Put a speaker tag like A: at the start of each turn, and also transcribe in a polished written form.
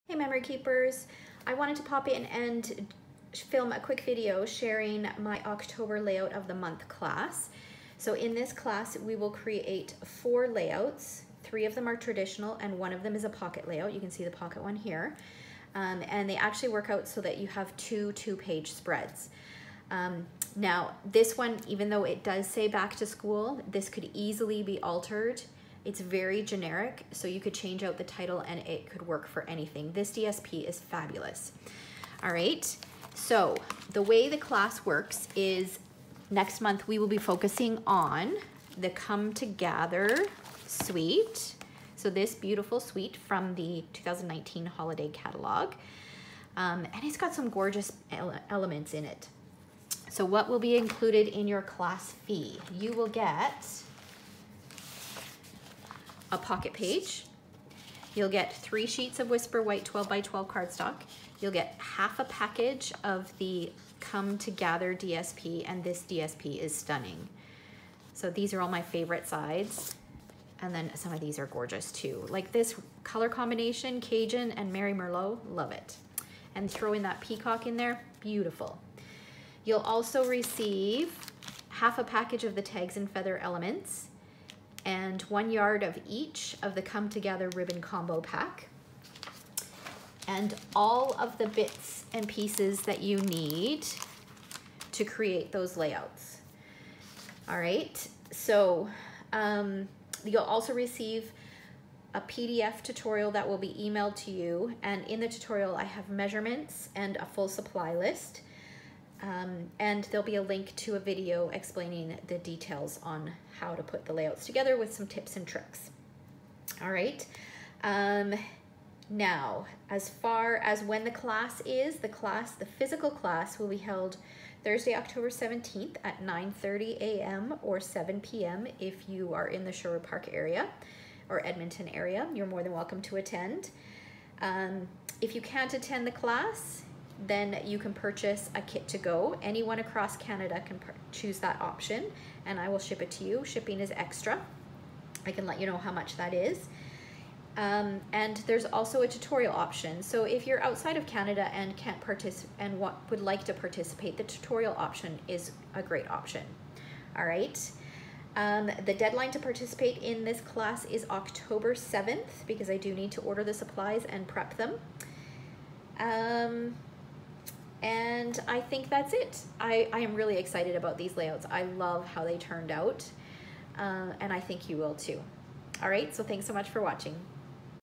A: Hey memory keepers, I wanted to pop in and film a quick video sharing my October layout of the month class. So in this class we will create 4 layouts. 3 of them are traditional and 1 of them is a pocket layout. You can see the pocket one here. And they actually work out so that you have 2 2-page spreads. Now this one, even though it does say back to school, this could easily be altered. It's very generic, so you could change out the title and it could work for anything. This DSP is fabulous. All right, so the way the class works is next month we will be focusing on the Come Together suite. So this beautiful suite from the 2019 holiday catalog. And it's got some gorgeous elements in it. So what will be included in your class fee? You will get a pocket page. You'll get 3 sheets of Whisper White 12 by 12 cardstock. You'll get half a package of the Come Together DSP, and this DSP is stunning. So these are all my favorite sides. And then some of these are gorgeous too. Like this color combination, Cajun and Mary Merlot, love it. And throw in that peacock in there, beautiful. You'll also receive half a package of the tags and feather elements and 1 yard of each of the Come Together ribbon combo pack, and all of the bits and pieces that you need to create those layouts. All right, so you'll also receive a PDF tutorial that will be emailed to you, and in the tutorial I have measurements and a full supply list. And there'll be a link to a video explaining the details on how to put the layouts together with some tips and tricks. All right. Now, as far as when the class is, the physical class will be held Thursday, October 17th at 9:30 a.m. or 7 p.m. If you are in the Sherwood Park area or Edmonton area, you're more than welcome to attend. If you can't attend the class, then you can purchase a kit to go. Anyone across Canada can choose that option and I will ship it to you. Shipping is extra. I can let you know how much that is. And there's also a tutorial option. So if you're outside of Canada and can't participate and would like to participate, the tutorial option is a great option. All right. The deadline to participate in this class is October 7th because I do need to order the supplies and prep them. And I think that's it. I am really excited about these layouts. I love how they turned out, and I think you will too. All right, so thanks so much for watching.